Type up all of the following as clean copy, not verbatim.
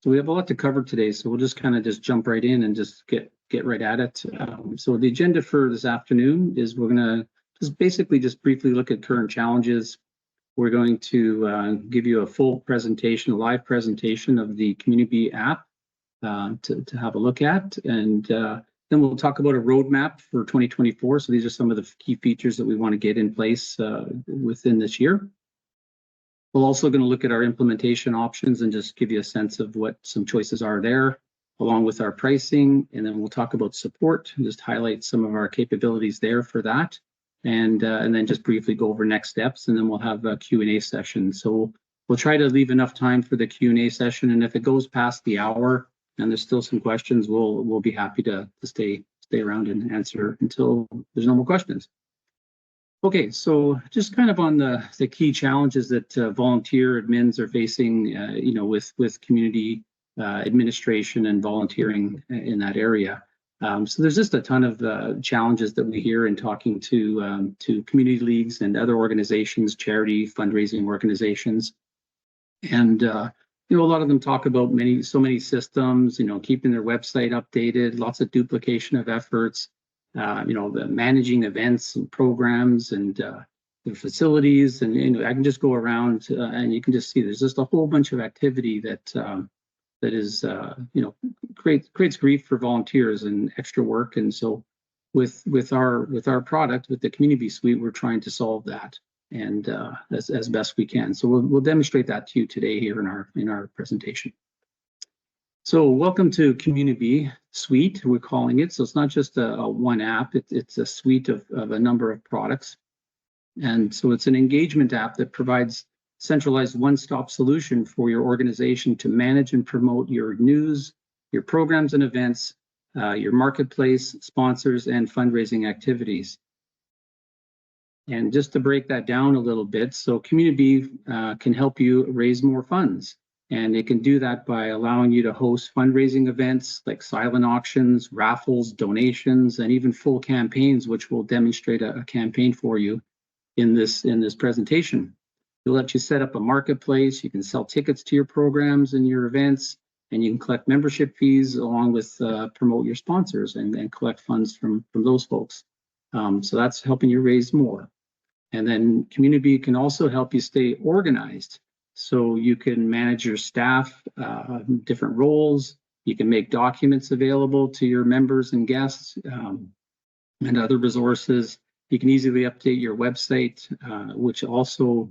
So we have a lot to cover today, so we'll just kind of jump right in and just get right at it. So the agenda for this afternoon is we're going to basically briefly look at current challenges. We're going to give you a full presentation, a live presentation of the CommuniBee app to have a look at, and then we'll talk about a roadmap for 2024. So these are some of the key features that we want to get in place within this year. We're also going to look at our implementation options and just give you a sense of what some choices are there, along with our pricing. And then we'll talk about support and just highlight some of our capabilities there for that. And then just briefly go over next steps, and then we'll have a Q&A session. So we'll try to leave enough time for the Q&A session. And if it goes past the hour and there's still some questions, we'll be happy to stay around and answer until there's no more questions. Okay, so just kind of on the key challenges that volunteer admins are facing, with community administration and volunteering in that area. So there's just a ton of challenges that we hear in talking to community leagues and other organizations, charity fundraising organizations, and a lot of them talk about so many systems, keeping their website updated, lots of duplication of efforts. The managing events and programs and their facilities, and I can just go around and you can just see there's just a whole bunch of activity that is creates grief for volunteers and extra work. And so with our product, with the CommuniBee Suite, we're trying to solve that and as best we can. So we'll demonstrate that to you today here in our presentation. So welcome to CommuniBee Suite, we're calling it. So it's not just a one app, it's a suite of a number of products. And so it's an engagement app that provides centralized one-stop solution for your organization to manage and promote your news, your programs and events, your marketplace, sponsors, and fundraising activities. And just to break that down a little bit, so CommuniBee can help you raise more funds. And it can do that by allowing you to host fundraising events like silent auctions, raffles, donations, and even full campaigns, which will demonstrate a campaign for you in this presentation. It'll let you set up a marketplace. You can sell tickets to your programs and your events, and you can collect membership fees along with promote your sponsors and collect funds from those folks. So that's helping you raise more. And then CommuniBee can also help you stay organized. So you can manage your staff, different roles. You can make documents available to your members and guests and other resources. You can easily update your website, which also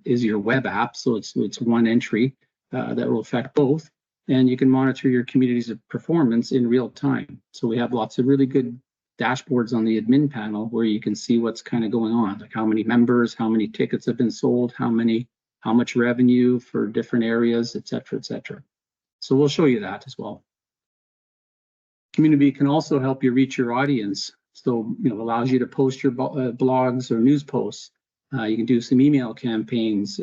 is your web app. So it's one entry that will affect both. And you can monitor your community's performance in real time. So we have lots of really good dashboards on the admin panel where you can see what's kind of going on, like how many members, how many tickets have been sold, how much revenue for different areas, et cetera, et cetera. So we'll show you that as well. CommuniBee can also help you reach your audience. So, allows you to post your blogs or news posts. You can do some email campaigns.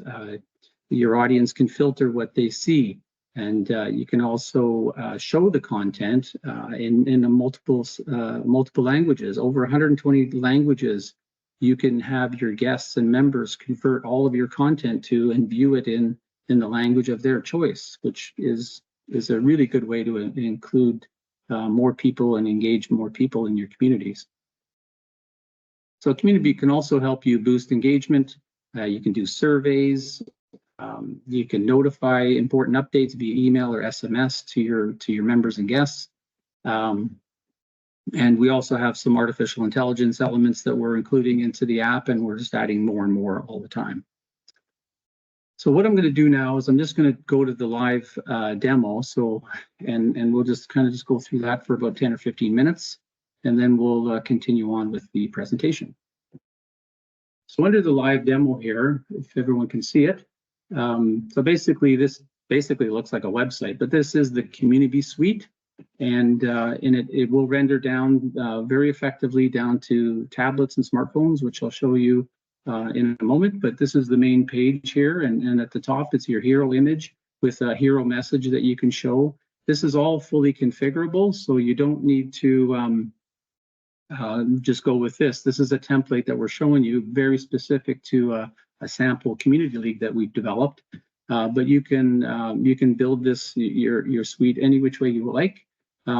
Your audience can filter what they see. And you can also show the content in multiple languages, over 120 languages. You can have your guests and members convert all of your content to and view it in the language of their choice, which is a really good way to include more people and engage more people in your communities. So CommuniBee can also help you boost engagement. You can do surveys. You can notify important updates via email or SMS to your members and guests. And we also have some artificial intelligence elements that we're including into the app, and we're just adding more and more all the time. So what I'm going to do now is I'm just going to go to the live demo. So, and we'll just kind of go through that for about 10 or 15 minutes, and then we'll continue on with the presentation. So under the live demo here, if everyone can see it, so basically this looks like a website, but this is the CommuniBee Suite. And it will render down very effectively down to tablets and smartphones, which I'll show you in a moment. But this is the main page here, and at the top it's your hero image with a hero message that you can show. This is all fully configurable, so you don't need to just go with this. This is a template that we're showing you, very specific to a sample community league that we've developed. but you can build this your suite any which way you like.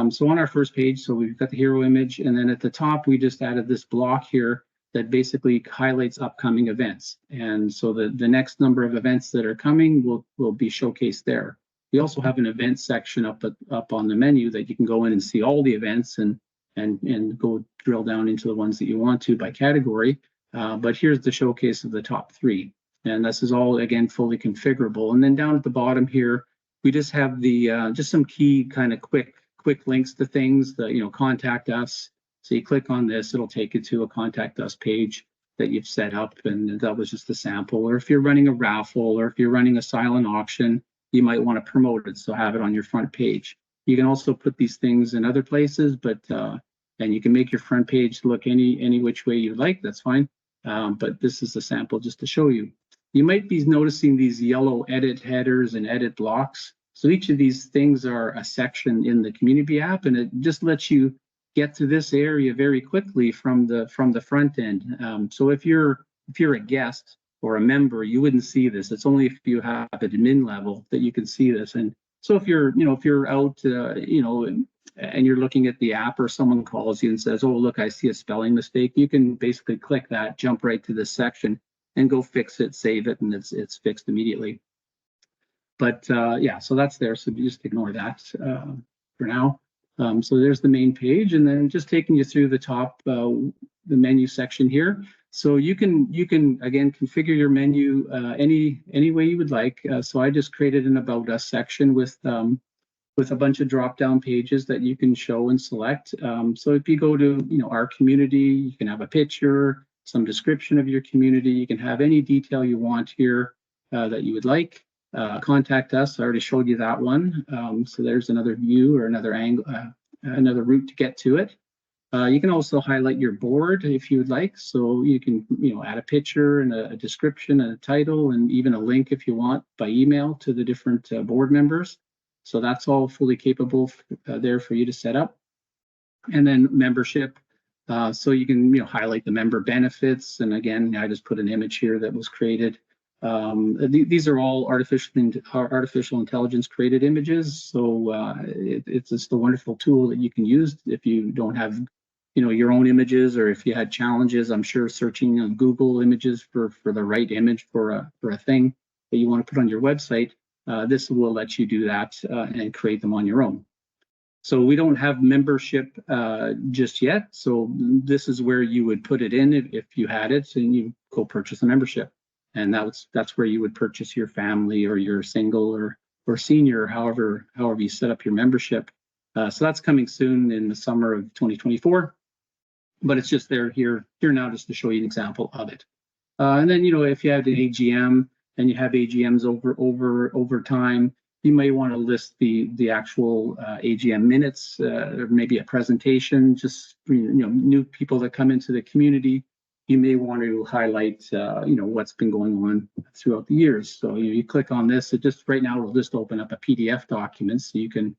So on our first page, so we've got the hero image, and then at the top we just added this block here that basically highlights upcoming events. And so the next number of events that are coming will be showcased there. We also have an event section up on the menu that you can go in and see all the events and go drill down into the ones that you want to by category. But here's the showcase of the top 3. And this is all, again, fully configurable. And then down at the bottom here, we just have the just some key kind of quick links to things that, contact us. So you click on this, it'll take you to a contact us page that you've set up. And that was just a sample. Or if you're running a raffle, or if you're running a silent auction, you might want to promote it. So have it on your front page. You can also put these things in other places, but and you can make your front page look any which way you like. That's fine. But this is a sample just to show you. You might be noticing these yellow edit headers and edit blocks. So each of these things are a section in the CommuniBee app, and it just lets you get to this area very quickly from the front end. So if you're a guest or a member, you wouldn't see this. It's only if you have at admin level that you can see this. And so if you're out, and you're looking at the app, or someone calls you and says, "Oh, look, I see a spelling mistake," you can basically click that, jump right to this section, and go fix it, save it, and it's fixed immediately. But yeah, so that's there. So just ignore that for now. So there's the main page, and then just taking you through the top, the menu section here. So you can again configure your menu any way you would like. So I just created an About Us section with a bunch of drop-down pages that you can show and select. So if you go to our community, you can have a picture, some description of your community. You can have any detail you want here that you would like. Contact us. I already showed you that one. So there's another view or another angle, another route to get to it. You can also highlight your board if you would like. So you can add a picture and a description and a title, and even a link if you want by email to the different board members. So that's all fully capable there for you to set up. And then membership. So you can highlight the member benefits. And again, I just put an image here that was created. These are all artificial intelligence created images. So it's just a wonderful tool that you can use if you don't have your own images, or if you had challenges. I'm sure searching on Google Images for the right image for a thing that you want to put on your website, this will let you do that and create them on your own. So we don't have membership just yet. So this is where you would put it in if you had it, and you go purchase a membership. And that's where you would purchase your family or your single or senior, however you set up your membership. So that's coming soon in the summer of 2024. But it's just here now just to show you an example of it. And then if you have an AGM and you have AGMs over time, you may want to list the actual AGM minutes, or maybe a presentation. Just new people that come into the community, you may want to highlight what's been going on throughout the years. So you click on this. It just right now will just open up a PDF document, so you can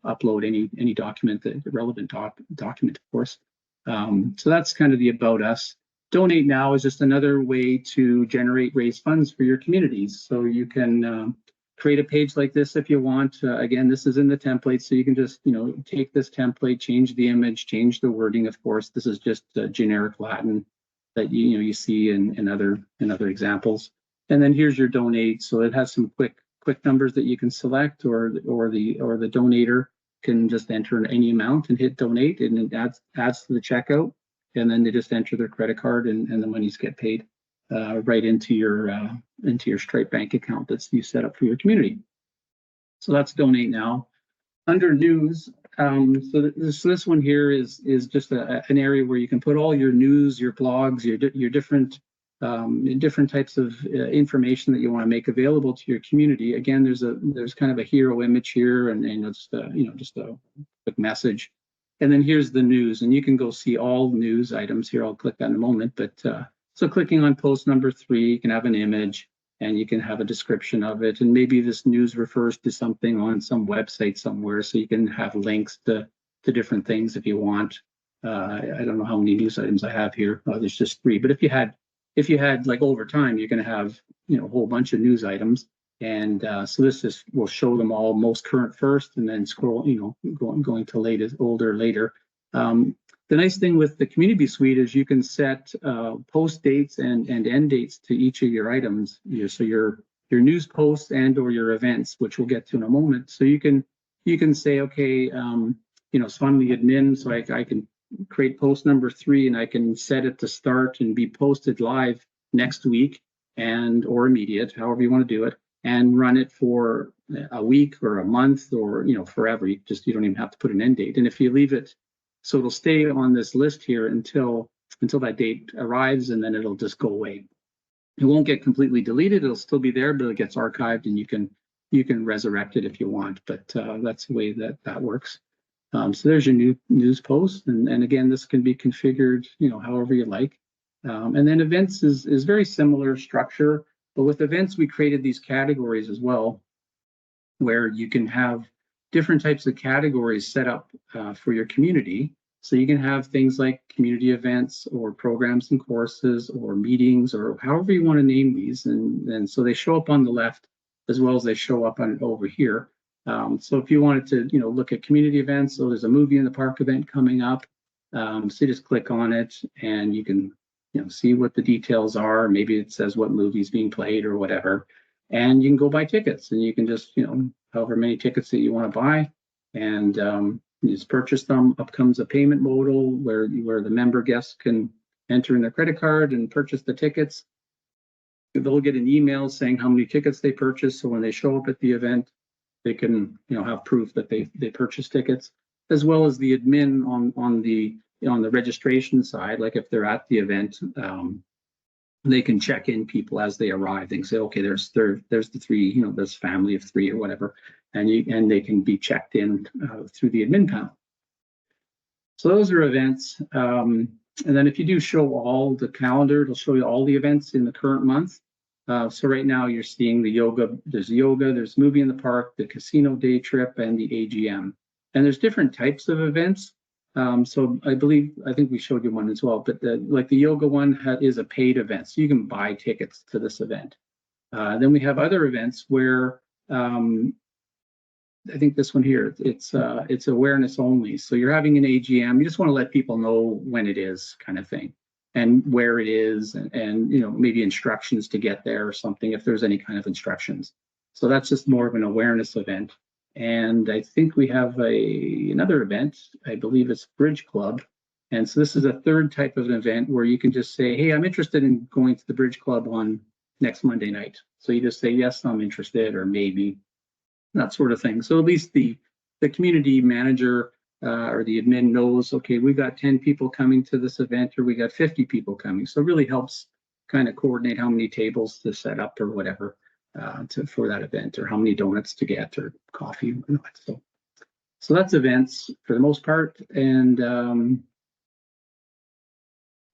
upload any document, the relevant document, of course. So that's kind of the About Us. Donate Now is just another way to raise funds for your communities. So you can create a page like this if you want. Again, this is in the template, so you can just take this template, change the image, change the wording. Of course, this is just generic Latin that you see in other examples. And then here's your donate. So it has some quick numbers that you can select, or the donator can just enter any amount and hit donate, and it adds to the checkout. And then they just enter their credit card, and the monies get paid right into your Stripe bank account that's you set up for your community. So that's Donate Now. Under News, so this one here is just an area where you can put all your news, your blogs, your different types of information that you want to make available to your community. Again, there's kind of a hero image here, and it's just a quick message. And then here's the news, and you can go see all news items here. I'll click that in a moment, but so clicking on post number 3, you can have an image and you can have a description of it. And maybe this news refers to something on some website somewhere, so you can have links to different things if you want. I don't know how many news items I have here. There's just 3, but if you had if you had like over time, you're going to have, you know, a whole bunch of news items. And so this just will show them all most current first, and then scroll, you know, going to latest, older later. The nice thing with the CommuniBee Suite is you can set post dates and end dates to each of your items. So your news posts and or your events, which we'll get to in a moment. So you can say, okay, you know, so I'm the admin, so I can create post number 3, and I can set it to start and be posted live next week and or immediate, however you want to do it, and run it for a week or a month or, you know, forever. You don't even have to put an end date. And if you leave it, so it'll stay on this list here until that date arrives, and then it'll just go away. It won't get completely deleted. It'll still be there, but it gets archived, and you can resurrect it if you want. But that's the way that works. So there's your new news post, and again, this can be configured, you know, however you like. And then events is very similar structure, but with events we created these categories as well, where you can have different types of categories set up for your community. So you can have things like community events or programs and courses or meetings or however you want to name these, and so they show up on the left as well as they show up on over here. So if you wanted to, you know, look at community events, so there's a movie in the park event coming up. So you just click on it, and you can, you know, see what the details are. Maybe it says what movie's being played or whatever, and you can go buy tickets, and you can just, you know, however many tickets that you want to buy, and you just purchase them. Up comes a payment modal where the member guests can enter in their credit card and purchase the tickets. They'll get an email saying how many tickets they purchased, so when they show up at the event, they can, you know, have proof that they purchased tickets, as well as the admin on the registration side. Like if they're at the event, they can check in people as they arrive. They can say, okay, there's the 3, you know, this family of 3 or whatever, and they can be checked in through the admin panel. So those are events. And then if you do show all the calendar, it'll show you all the events in the current month. So right now you're seeing the yoga, there's movie in the park, the casino day trip, and the AGM. And there's different types of events. So I think we showed you one as well, but like the yoga one is a paid event, so you can buy tickets to this event. Then we have other events where I think this one here, it's awareness only. So you're having an AGM, you just want to let people know when it is, kind of thing, and where it is, and you know, maybe instructions to get there or something, if there's any kind of instructions. So that's just more of an awareness event. And I think we have another event, I believe it's Bridge Club. And so this is a third type of an event where you can just say, hey, I'm interested in going to the Bridge Club on next Monday night. So you just say, yes, I'm interested, or maybe, that sort of thing. So at least the community manager or the admin knows, okay, we got 10 people coming to this event, or we got 50 people coming. So it really helps kind of coordinate how many tables to set up or whatever for that event, or how many donuts to get, or coffee or not. So that's events for the most part. And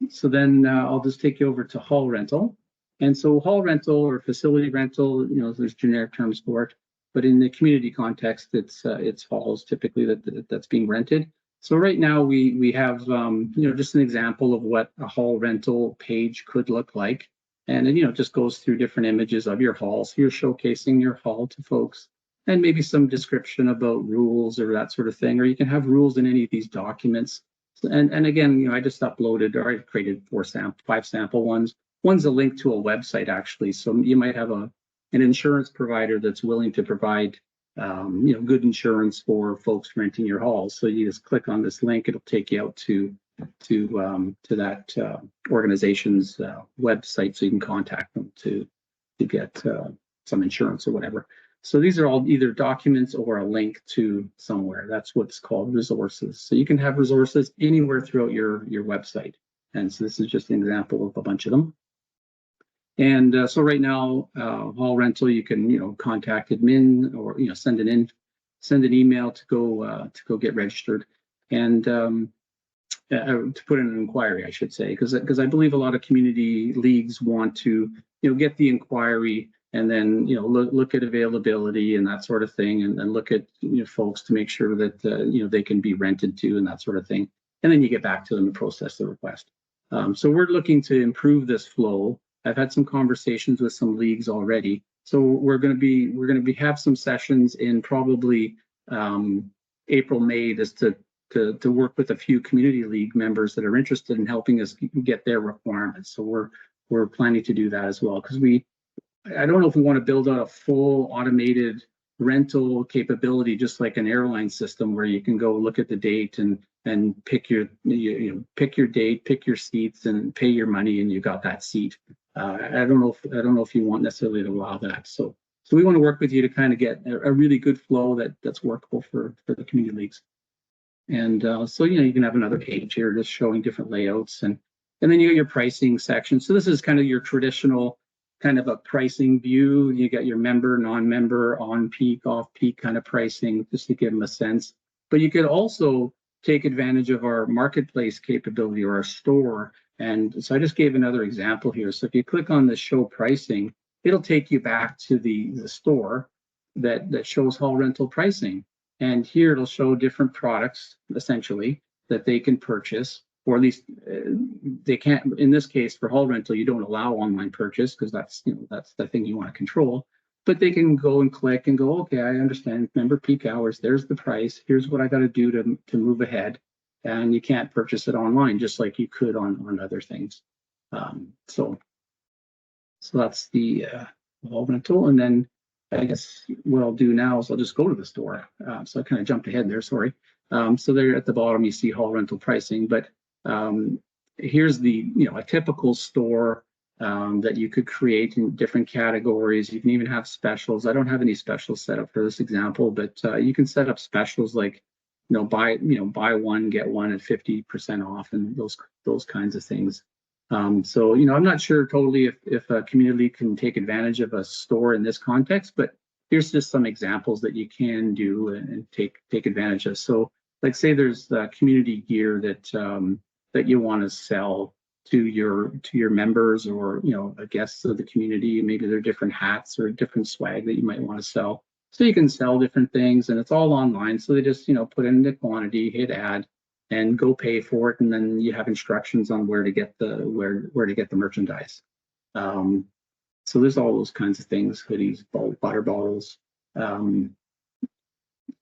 so then I'll just take you over to hall rental. And so hall rental or facility rental, you know, there's generic terms for it, but in the community context, it's halls typically that's being rented. So right now we have, you know, just an example of what a hall rental page could look like. And then, you know, it just goes through different images of your hall. So you're showcasing your hall to folks, and maybe some description about rules or that sort of thing, or you can have rules in any of these documents. And again, you know, I just uploaded, or I created 5 sample ones. One's a link to a website, actually. So you might have an insurance provider that's willing to provide, you know, good insurance for folks renting your halls. So you just click on this link; it'll take you out to that organization's website, so you can contact them to get some insurance or whatever. So these are all either documents or a link to somewhere. That's what's called resources. So you can have resources anywhere throughout your website. And so this is just an example of a bunch of them. And so right now, hall rental, you can, you know, contact admin, or, you know, send an email to go get registered, and to put in an inquiry, I should say, because I believe a lot of community leagues want to, you know, get the inquiry, and then, you know, look at availability and that sort of thing, and look at, you know, folks to make sure that you know, they can be rented to and that sort of thing, and then you get back to them and process the request. So we're looking to improve this flow. I've had some conversations with some leagues already. So we're going to have some sessions in probably April, May, just to work with a few community league members that are interested in helping us get their requirements. So we're planning to do that as well, because I don't know if we want to build out a full automated rental capability, just like an airline system where you can go look at the date and pick your pick your date, pick your seats, and pay your money, and you got that seat. I don't know if you want necessarily to allow that. So we want to work with you to kind of get a really good flow that's workable for the community leagues. And so you can have another page here just showing different layouts, and then you get your pricing section. So this is kind of your traditional kind of a pricing view. You got your member, non-member, on peak, off peak kind of pricing, just to give them a sense. But you could also take advantage of our marketplace capability or our store. And so I just gave another example here. So if you click on the show pricing, it'll take you back to the store that shows hall rental pricing. And here it'll show different products, essentially, that they can purchase, or at least they can't. In this case, for hall rental, you don't allow online purchase because that's the thing you want to control. But they can go and click and go, okay, I understand. Remember peak hours. There's the price. Here's what I got to do to move ahead. And you can't purchase it online just like you could on other things. So that's the hall rental, and then I guess what I'll do now is I'll just go to the store. So I kind of jumped ahead there, sorry. So there at the bottom, you see hall rental pricing, but here's a typical store that you could create in different categories. You can even have specials. I don't have any specials set up for this example, but you can set up specials like, buy one, get one at 50% off, and those kinds of things. So, I'm not sure totally if a community can take advantage of a store in this context, but here's just some examples that you can do and take advantage of. So, like say there's community gear that you want to sell to your members or guests of the community. Maybe there are different hats or different swag that you might want to sell. So you can sell different things, and it's all online. So they just put in the quantity, hit add, and go pay for it, and then you have instructions on where to get the merchandise. So there's all those kinds of things: hoodies, water bottles, and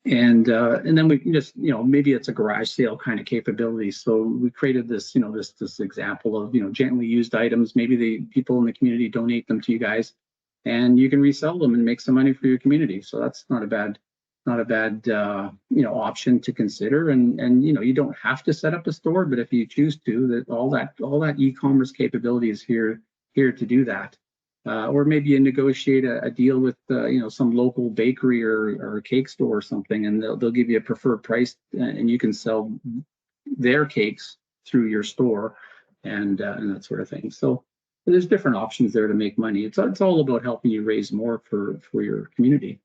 then we can just maybe it's a garage sale kind of capability. So we created this this example of gently used items. Maybe the people in the community donate them to you guys, and you can resell them and make some money for your community. So that's not a bad option to consider. And you don't have to set up a store, but if you choose to, that all that e-commerce capability is here to do that. Or maybe you negotiate a deal with some local bakery or cake store or something, and they'll give you a preferred price, and you can sell their cakes through your store and that sort of thing. So there's different options there to make money. It's all about helping you raise more for your community.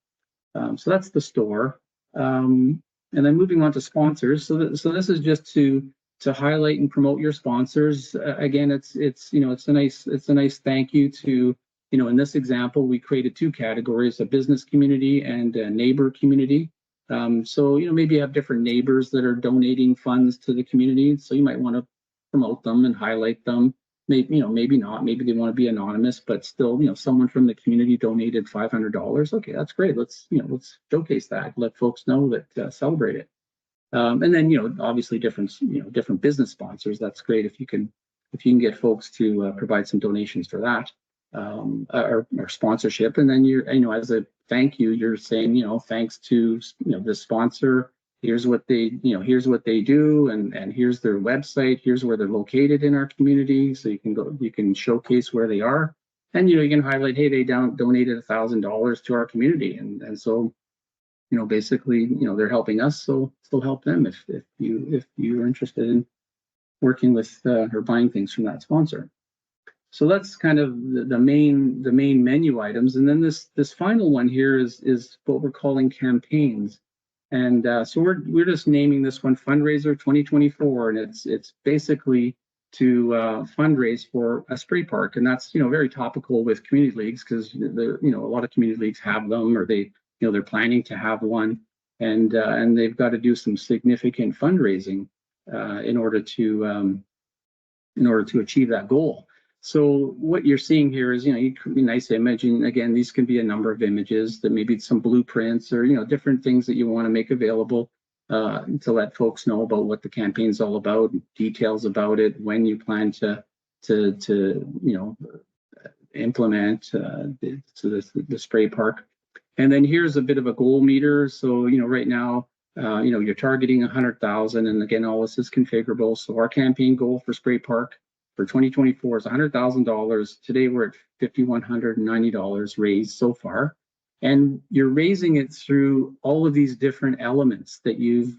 So that's the store, and then moving on to sponsors. So this is just to highlight and promote your sponsors. Again, it's a nice thank you to in this example we created two categories: a business community and a neighbor community. So maybe you have different neighbors that are donating funds to the community, so you might want to promote them and highlight them. Maybe maybe not. Maybe they want to be anonymous, but still, someone from the community donated $500. Okay, that's great. Let's showcase that. Let folks know that, celebrate it. And then obviously different business sponsors. That's great if you can get folks to provide some donations for that or sponsorship. And then you're as a thank you, you're saying thanks to the sponsor. Here's what they do, and here's their website. Here's where they're located in our community, so you can showcase where they are, and you can highlight, hey, they donated $1,000 to our community, and so basically they're helping us, so help them if you're interested in working with or buying things from that sponsor. So that's kind of the main menu items, and then this final one here is what we're calling campaigns. And so we're just naming this one Fundraiser 2024, and it's basically to fundraise for a spray park, and that's very topical with community leagues because a lot of community leagues have them, or they're planning to have one, and they've got to do some significant fundraising in order to in order to achieve that goal. So what you're seeing here is, you could be a nice image, and again, these can be a number of images that maybe some blueprints or different things that you want to make available to let folks know about what the campaign's all about, details about it, when you plan to implement the spray park. And then here's a bit of a goal meter. So right now, you're targeting 100,000, and again, all this is configurable. So our campaign goal for spray park for 2024 is $100,000. Today we're at $5,190 raised so far, and you're raising it through all of these different elements that you've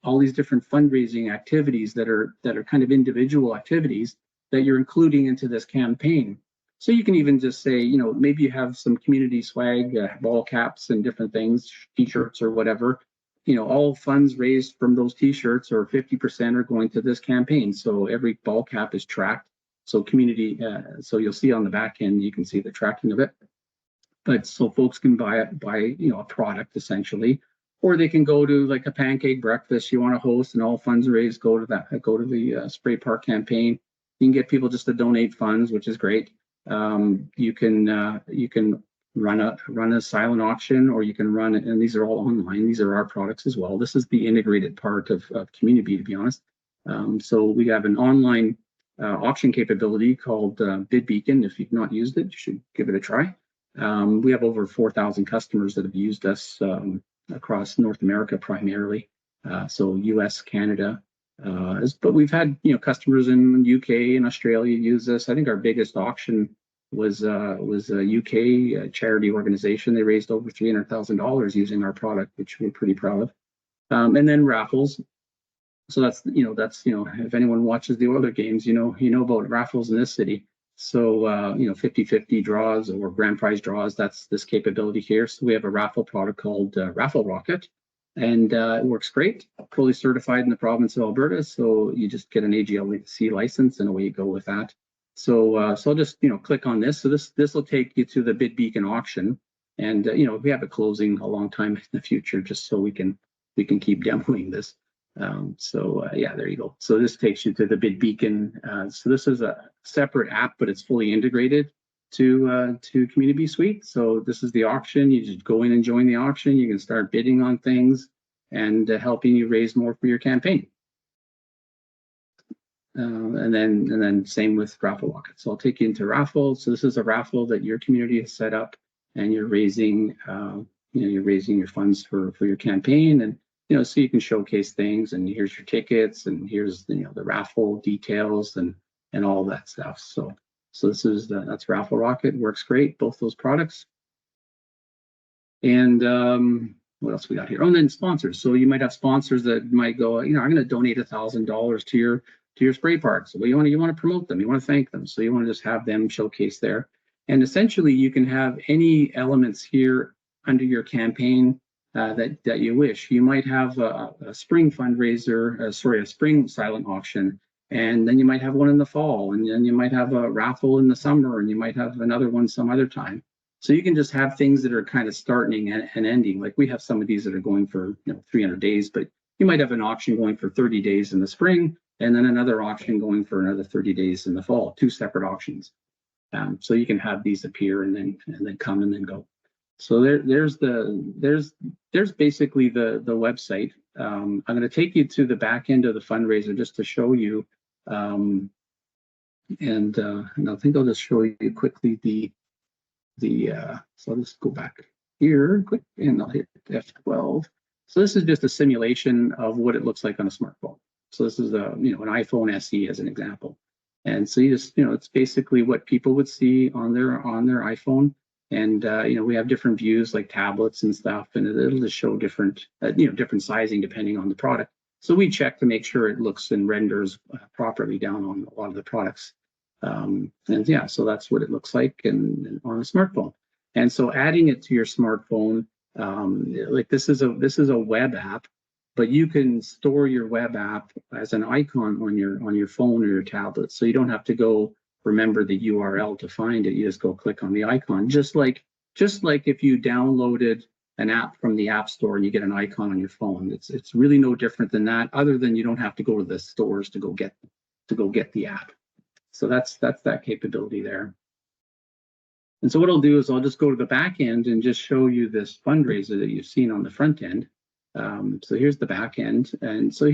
all these different fundraising activities that are kind of individual activities that you're including into this campaign. So you can even just say, maybe you have some community swag, ball caps and different things, t-shirts or whatever. All funds raised from those t-shirts, or 50%, are going to this campaign. So every ball cap is tracked. So so you'll see on the back end, you can see the tracking of it. But so folks can buy a product essentially, or they can go to like a pancake breakfast you want to host, and all funds raised go to the spray park campaign. You can get people just to donate funds, which is great. You can run a silent auction, or you can run it, and these are all online. These are our products as well. This is the integrated part of CommuniBee, to be honest. So we have an online auction capability called Bid Beacon. If you've not used it, you should give it a try. We have over 4,000 customers that have used us across North America primarily, so US, Canada. But we've had customers in UK and Australia use this. I think our biggest auction was a UK charity organization. They raised over $300,000 using our product, which we're pretty proud of. And then raffles. So that's if anyone watches the Oilers games, you know about raffles in this city. So 50-50 draws or grand prize draws. That's this capability here. So we have a raffle product called Raffle Rocket, and it works great. Fully certified in the province of Alberta. So you just get an AGLC license, and away you go with that. So I'll just click on this. So this will take you to the Bid Beacon auction, and we have it closing a long time in the future, just so we can keep demoing this. Yeah, there you go. So this takes you to the Bid Beacon. So this is a separate app, but it's fully integrated to CommuniBee Suite. So this is the auction. You just go in and join the auction. You can start bidding on things and helping you raise more for your campaign. And then same with Raffle Rocket. So I'll take you into raffle. So this is a raffle that your community has set up, and you're raising your funds for your campaign, and so you can showcase things, and here's your tickets, and here's the raffle details and all that stuff. So that's Raffle Rocket. Works great, both those products. And what else we got here? Oh, and then sponsors. So you might have sponsors that might go, I'm going to donate $1,000 to your spray park. So you want to promote them, you want to thank them, so you want to just have them showcase there. And essentially, you can have any elements here under your campaign that you wish. You might have a spring fundraiser, a spring silent auction, and then you might have one in the fall, and then you might have a raffle in the summer, and you might have another one some other time. So you can just have things that are kind of starting and ending. Like we have some of these that are going for 300 days, but you might have an auction going for 30 days in the spring, and then another auction going for another 30 days in the fall. 2 separate auctions. So you can have these appear and then come and then go. So there's basically the website. I'm going to take you to the back end of the fundraiser just to show you, and I think I'll just show you quickly so I'll just go back here quick, and I'll hit F12. So this is just a simulation of what it looks like on a smartphone. So this is an iPhone SE as an example, and so you just it's basically what people would see on their iPhone. And we have different views like tablets and stuff, and it'll just show different different sizing depending on the product. So we check to make sure it looks and renders properly down on a lot of the products. And yeah, so that's what it looks like and on a smartphone. And so adding it to your smartphone, like this is a web app, but you can store your web app as an icon on your phone or your tablet, so you don't have to go remember the URL to find it. You just go click on the icon, just like if you downloaded an app from the App Store and you get an icon on your phone. It's really no different than that, other than you don't have to go to the stores to go get them. to go get the app. So that's that capability there. And so what I'll do is I'll just go to the back end and just show you this fundraiser that you've seen on the front end. So here's the back end, and so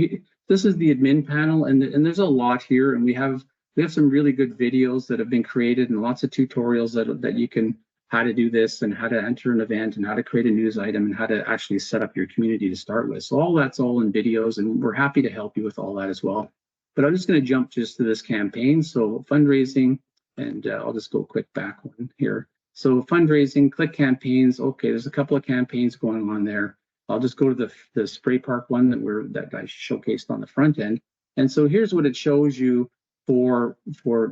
this is the admin panel, and there's a lot here, and we have some really good videos that have been created and lots of tutorials that you can, how to do this and how to enter an event and how to create a news item and how to actually set up your community to start with. So all that's all in videos, and we're happy to help you with all that as well. But I'm just going to jump just to this campaign. So fundraising, and I'll just go quick back one here. So fundraising, click campaigns. Okay, there's a couple of campaigns going on there. I'll just go to the spray park one that I showcased on the front end. And so here's what it shows you for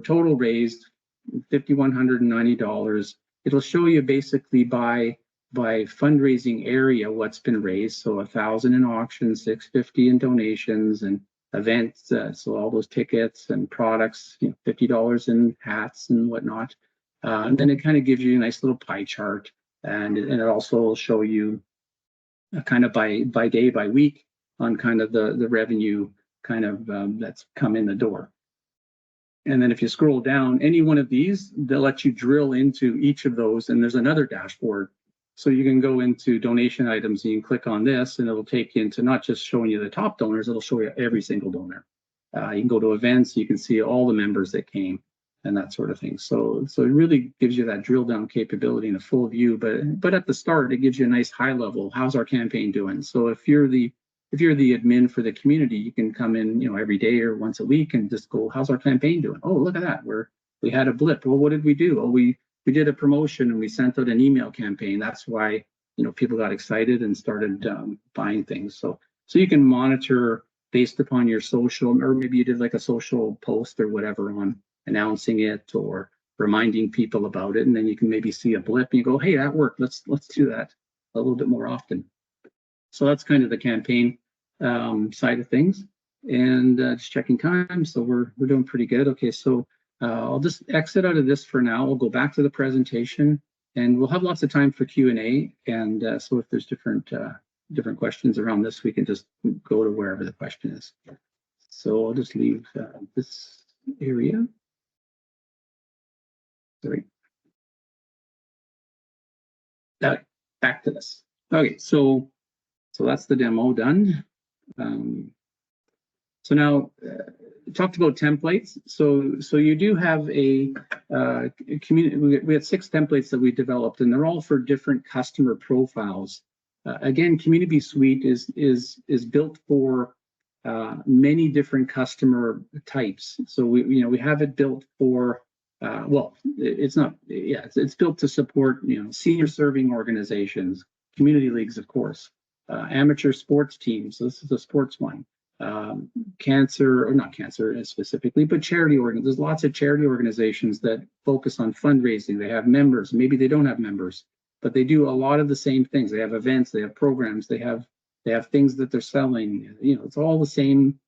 total raised, $5,190. It'll show you basically by fundraising area what's been raised. So 1,000 in auctions, 650 in donations and events. So all those tickets and products, $50 in hats and whatnot. And then it kind of gives you a nice little pie chart, and it also will show you kind of by day, by week on kind of the revenue kind of that's come in the door. And then if you scroll down, any one of these, they'll let you drill into each of those, and there's another dashboard. So you can go into donation items, and you can click on this, and it'll take you into not just showing you the top donors, it'll show you every single donor. You can go to events, you can see all the members that came and that sort of thing. So it really gives you that drill down capability in a full view. But at the start, it gives you a nice high level. How's our campaign doing? So if you're the admin for the community, you can come in, every day or once a week and just go, how's our campaign doing? Oh, look at that. We had a blip. Well, what did we do? Oh, we did a promotion and we sent out an email campaign. That's why, people got excited and started buying things. So you can monitor based upon your social, or maybe you did like a social post or whatever on announcing it or reminding people about it. And then you can maybe see a blip and you go, hey, that worked. Let's do that a little bit more often. So that's kind of the campaign side of things. And just checking time. So we're doing pretty good. Okay, so I'll just exit out of this for now. We'll go back to the presentation, and we'll have lots of time for Q&A. And so if there's different questions around this, we can just go to wherever the question is. So I'll just leave this area. Sorry. Okay, back to this. Okay, so that's the demo done. So now talked about templates. So you do have a community. We had 6 templates that we developed, and they're all for different customer profiles. Again, CommuniBee Suite is built for many different customer types. So we have it built for it's built to support senior serving organizations, community leagues, of course, amateur sports teams. So this is a sports one. Cancer, or not cancer specifically, but charity organizations. There's lots of charity organizations that focus on fundraising. They have members. Maybe they don't have members, but they do a lot of the same things. They have events, they have programs, they have things that they're selling. It's all the same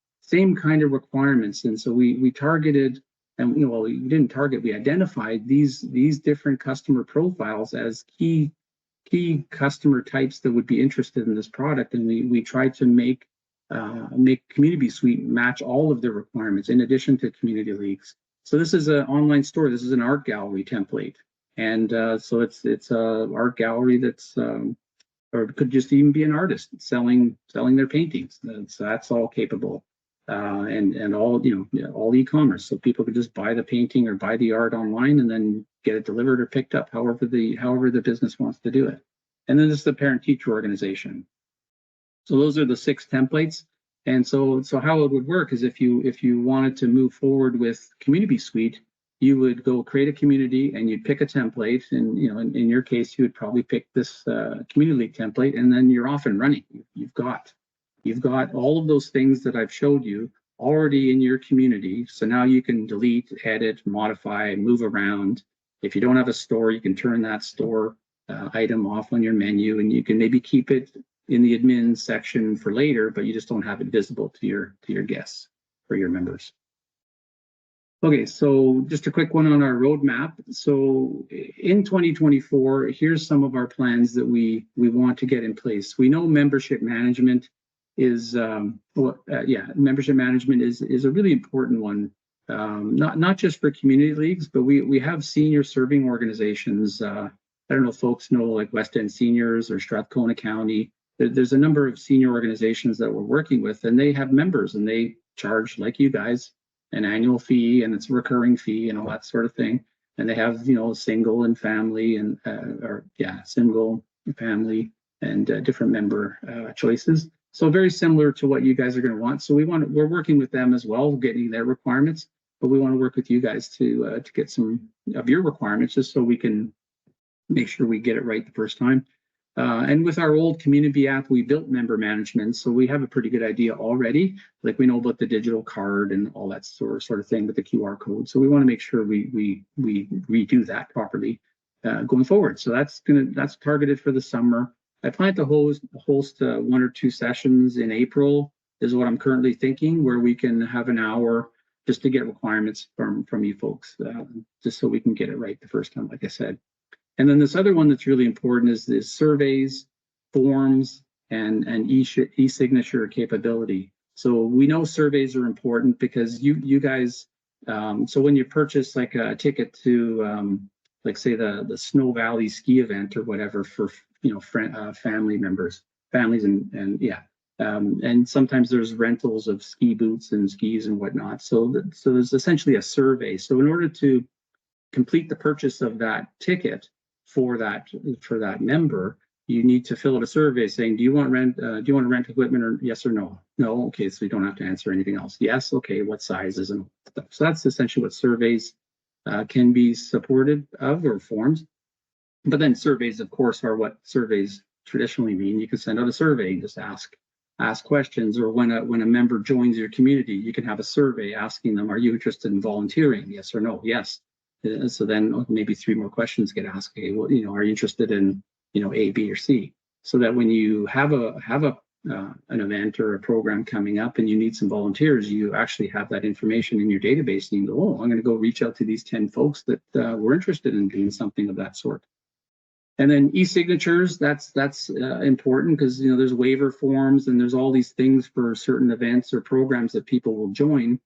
kind of requirements. And so we targeted, and we didn't target, we identified these different customer profiles as key customer types that would be interested in this product, and we tried to make CommuniBee Suite match all of the requirements in addition to community leagues. So this is an online store. This is an art gallery template, and so it's a art gallery that's or it could just even be an artist selling their paintings. So that's all capable, and all all e-commerce. So people could just buy the painting or buy the art online and then get it delivered or picked up, however the business wants to do it. And then this is the parent-teacher organization. So those are the 6 templates. And so how it would work is if you wanted to move forward with CommuniBee Suite, you would go create a community and you'd pick a template. And in your case, you would probably pick this community league template, and then you're off and running. You've got all of those things that I've showed you already in your community. So now you can delete, edit, modify, move around. If you don't have a store, you can turn that store item off on your menu, and you can maybe keep it in the admin section for later, but you just don't have it visible to your guests or your members. Okay, so just a quick one on our roadmap. So in 2024, here's some of our plans that we want to get in place. We know membership management is membership management is a really important one not just for community leagues, but we have senior serving organizations. I don't know if folks know like West End Seniors or Strathcona County. There's a number of senior organizations that we're working with, and they have members, and they charge, like you guys, an annual fee, and it's a recurring fee and all that sort of thing. And they have, single and family and single family and different member choices. So very similar to what you guys are going to want. So we're working with them as well, getting their requirements, but we want to work with you guys to get some of your requirements, just so we can make sure we get it right the first time. And with our old CommuniBee app, we built member management, so we have a pretty good idea already. Like, we know about the digital card and all that sort of thing with the QR code. So we want to make sure we redo that properly going forward. So that's targeted for the summer. I plan to host 1 or 2 sessions in April, is what I'm currently thinking, where we can have an hour just to get requirements from you folks, just so we can get it right the first time, like I said. And then this other one that's really important is surveys, forms, and e-signature capability. So we know surveys are important because you guys, so when you purchase like a ticket to, like say the Snow Valley ski event or whatever for, family members, families and sometimes there's rentals of ski boots and skis and whatnot. So there's essentially a survey. So in order to complete the purchase of that ticket for that member, you need to fill out a survey saying, do you want to rent equipment, or yes or no? No, okay, so you don't have to answer anything else. Yes, okay, what sizes and stuff. So that's essentially what surveys can be supported of, or forms. But then surveys, of course, are what surveys traditionally mean. You can send out a survey and just ask questions, or when a member joins your community, you can have a survey asking them, are you interested in volunteering? Yes or no? Yes. So then maybe 3 more questions get asked. Okay, well, are you interested in, A, B, or C? So that when you have an event or a program coming up and you need some volunteers, you actually have that information in your database, and you go, oh, I'm going to go reach out to these 10 folks that were interested in doing something of that sort. And then e-signatures, that's important, because there's waiver forms and there's all these things for certain events or programs that people will join.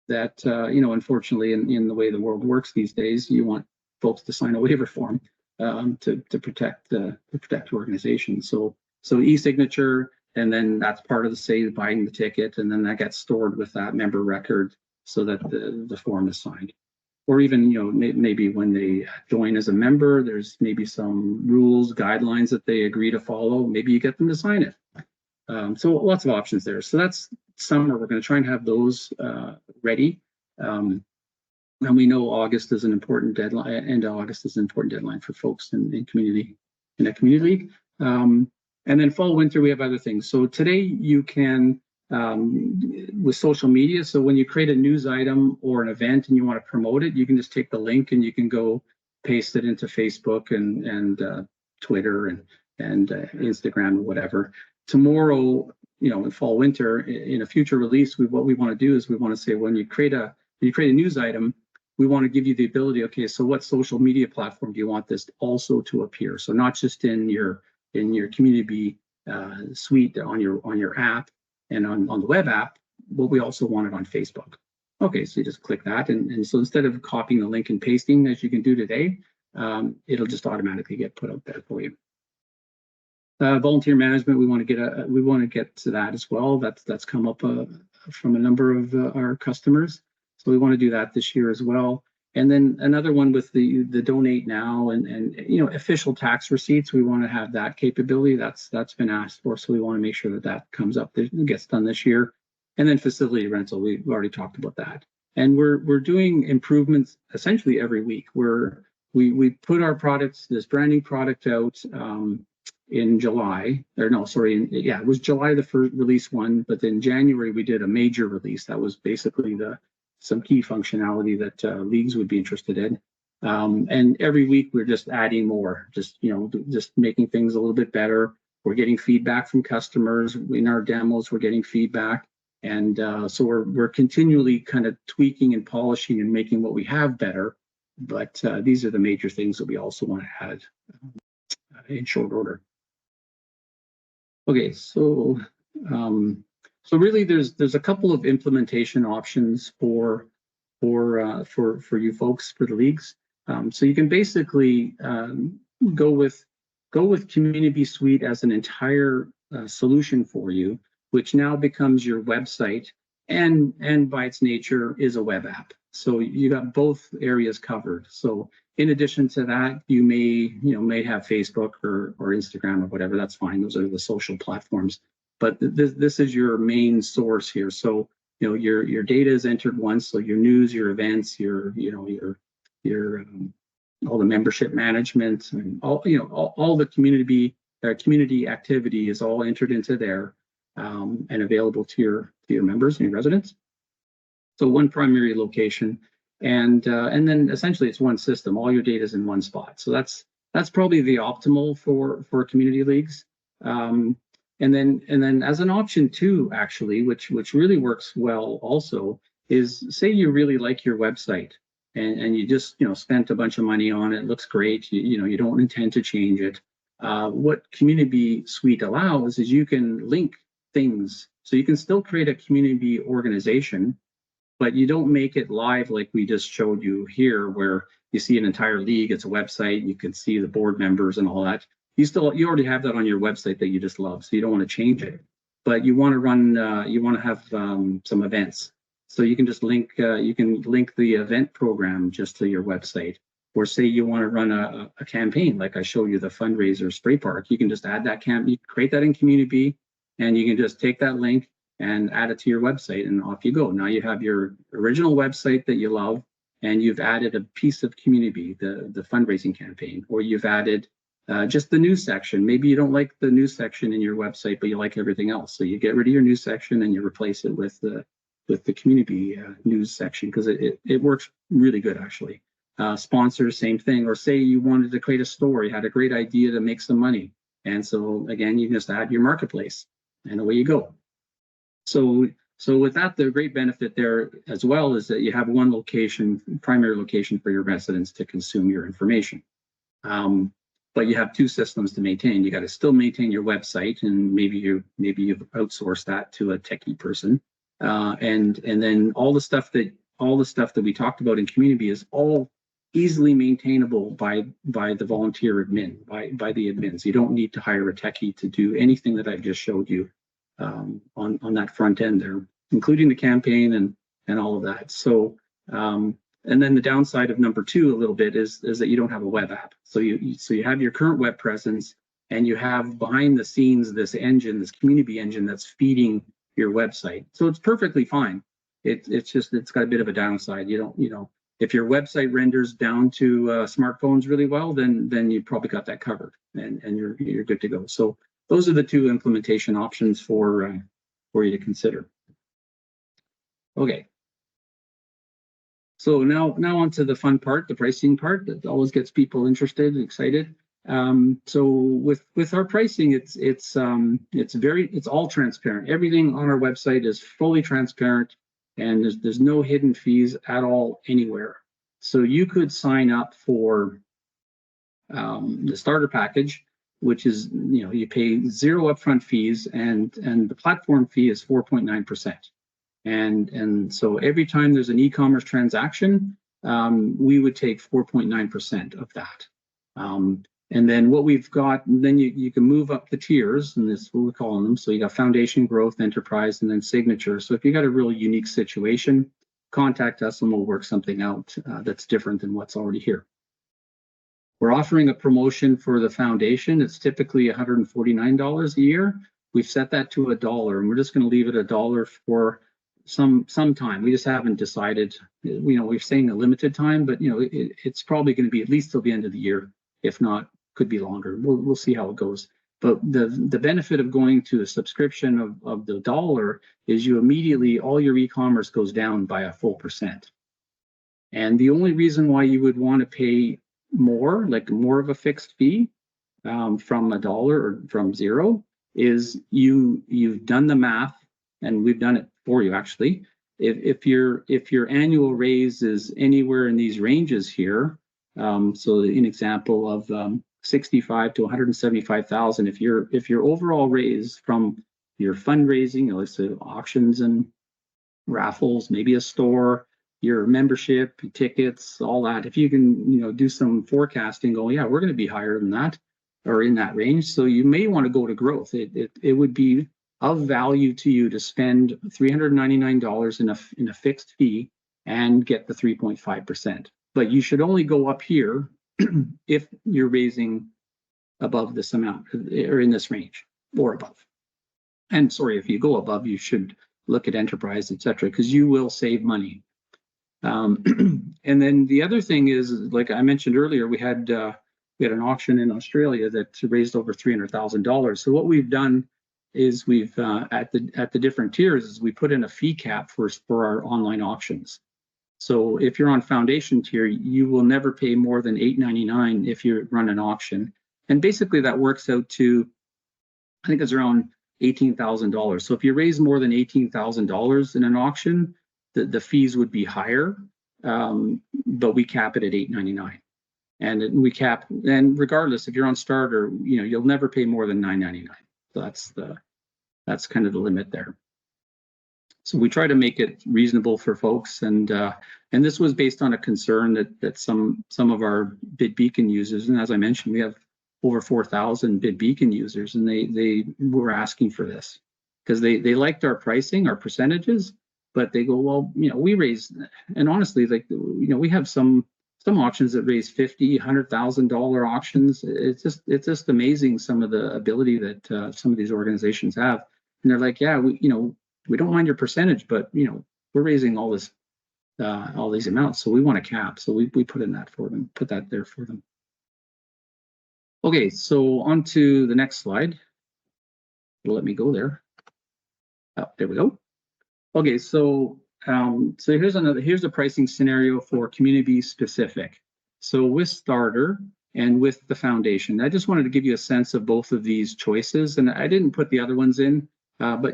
That unfortunately, in the way the world works these days, you want folks to sign a waiver form to protect the organization. So e-signature, and then that's part of the buying the ticket, and then that gets stored with that member record so that the form is signed. Or even maybe when they join as a member, there's maybe some rules, guidelines that they agree to follow. Maybe you get them to sign it. So lots of options there. So that's summer. We're going to try and have those ready. And we know August is an important deadline. End of August is an important deadline for folks in a community league. And then fall, winter, we have other things. So today you can, with social media. So when you create a news item or an event and you want to promote it, you can just take the link and you can go paste it into Facebook and Twitter and Instagram or whatever. Tomorrow, in fall, winter, in a future release, what we want to do is we want to say, when you create a news item, we want to give you the ability. Okay, so what social media platform do you want this also to appear? So not just in your CommuniBee suite on your app and on the web app, but we also want it on Facebook. Okay, so you just click that, and so instead of copying the link and pasting as you can do today, it'll just automatically get put out there for you. Volunteer management, we want to get to that as well. That's come up from a number of our customers, so we want to do that this year as well. And then another one with the donate now and official tax receipts, we want to have that capability. That's been asked for, so we want to make sure that comes up, that gets done this year. And then facility rental, we've already talked about that. And we're doing improvements essentially every week. We put our products, this brand new product out in July, it was July the first release one, but then January we did a major release that was basically some key functionality that leagues would be interested in. And every week we're just adding more, just making things a little bit better. We're getting feedback from customers in our demos. We're getting feedback, and so we're continually kind of tweaking and polishing and making what we have better. But these are the major things that we also want to add in short order. Okay, so really there's a couple of implementation options for for you folks for the leagues. So you can basically go with CommuniBee Suite as an entire solution for you, which now becomes your website, and by its nature is a web app. So you got both areas covered. So in addition to that, you may have Facebook or Instagram or whatever. That's fine. Those are the social platforms. But this is your main source here. So your data is entered once. So your news, your events, your all the membership management, and all the community activity is all entered into there, and available to your members and your residents. So one primary location, and then essentially it's one system. All your data is in one spot. So that's probably the optimal for community leagues. And then as an option too, actually, which really works well also, is say you really like your website and you just spent a bunch of money on it. It looks great. You don't intend to change it. What CommuniBee Suite allows is you can link things. So you can still create a community organization, but you don't make it live like we just showed you here, where you see an entire league. It's a website. You can see the board members and all that. You already have that on your website that you just love, so you don't want to change it. But you want to run, you want to have some events. So you can just link, the event program just to your website. Or say you want to run a campaign, like I showed you the fundraiser spray park. You can just add that you create that in CommuniBee, and you can just take that link and add it to your website, and off you go. Now you have your original website that you love, and you've added a piece of CommuniBee, the fundraising campaign, or you've added just the news section. Maybe you don't like the news section in your website, but you like everything else. So you get rid of your news section and you replace it with the CommuniBee news section, because it works really good actually. Sponsors, same thing. Or say you wanted to create a store, you had a great idea to make some money, and so again you can just add your marketplace, and away you go. So with that, the great benefit there as well is that you have one location, primary location for your residents to consume your information. But you have two systems to maintain. You got to still maintain your website, and maybe you've outsourced that to a techie person. And then all the stuff that we talked about in CommuniBee is all easily maintainable by the volunteer admin, by the admins. You don't need to hire a techie to do anything that I've just showed you on that front end there, including the campaign and all of that. So and then the downside of number two a little bit is that you don't have a web app. So you have your current web presence, and you have behind the scenes this engine, this CommuniBee engine that's feeding your website. So it's perfectly fine. It's got a bit of a downside. If your website renders down to smartphones really well, then you probably got that covered, and you're good to go. So those are the two implementation options for you to consider. Okay. So now onto the fun part, the pricing part that always gets people interested and excited. So with our pricing, it's all transparent. Everything on our website is fully transparent, and there's no hidden fees at all anywhere. So you could sign up for the starter package, which is you pay 0 upfront fees, and the platform fee is 4.9%. And so every time there's an e-commerce transaction, we would take 4.9% of that. And then what we've got, then you can move up the tiers, and this is what we're calling them. So you got Foundation, Growth, Enterprise, and then Signature. So if you got a really unique situation, contact us and we'll work something out that's different than what's already here. We're offering a promotion for the Foundation. It's typically $149 a year. We've set that to $1, and we're just going to leave it $1 for some time. We just haven't decided. We're saying a limited time, but it's probably going to be at least till the end of the year. If not, could be longer. We'll see how it goes. But the benefit of going to a subscription of the $1 is you immediately, all your e-commerce goes down by a full %. And the only reason why you would want to pay more, like more of a fixed fee from $1 or from 0, is you've done the math, and we've done it for you actually. If your annual raise is anywhere in these ranges here, so an example of 65 to 175,000, if your overall raise from your fundraising, let's say auctions and raffles, maybe a store, your membership, your tickets, all that. If you can, do some forecasting, go, yeah, we're going to be higher than that or in that range. So you may want to go to growth. It would be of value to you to spend $399 in a fixed fee and get the 3.5%. But you should only go up here if you're raising above this amount or in this range or above. And sorry, if you go above, you should look at enterprise, etc., because you will save money. And then the other thing is, like I mentioned earlier, we had an auction in Australia that raised over $300,000. So what we've done is we've at the different tiers is we put in a fee cap for our online auctions. So if you're on foundation tier, you will never pay more than $8.99 if you run an auction. And basically that works out to, I think it's around $18,000. So if you raise more than $18,000 in an auction, the fees would be higher, but we cap it at $8.99. And we cap, and regardless, if you're on starter, you'll never pay more than $9.99. So that's kind of the limit there. So we try to make it reasonable for folks, and this was based on a concern that some of our BidBeacon users, and as I mentioned, we have over 4,000 BidBeacon users, and they were asking for this because they liked our pricing, our percentages, but they go, well, we raise, and honestly, like we have some auctions that raise $50,000, $100,000 auctions. It's just amazing some of the ability that some of these organizations have, and they're like, yeah, we don't mind your percentage, but we're raising all these amounts, so we want a cap. So we put in that for them, put that there for them. Okay, so on to the next slide. It'll let me go there. Oh, there we go. Okay, so here's the pricing scenario for CommuniBee specific. So with starter and with the foundation, I just wanted to give you a sense of both of these choices, and I didn't put the other ones in. But I have a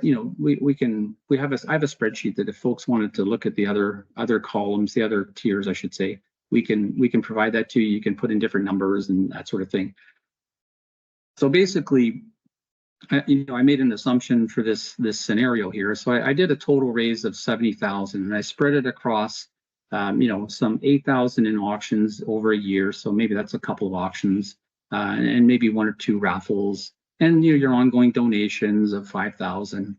spreadsheet that if folks wanted to look at the other columns, the other tiers, I should say, we can provide that to you. You can put in different numbers and that sort of thing. So basically, I made an assumption for this scenario here. So I did a total raise of 70,000, and I spread it across some 8,000 in auctions over a year. So maybe that's a couple of auctions and maybe one or two raffles. And your ongoing donations of 5,000,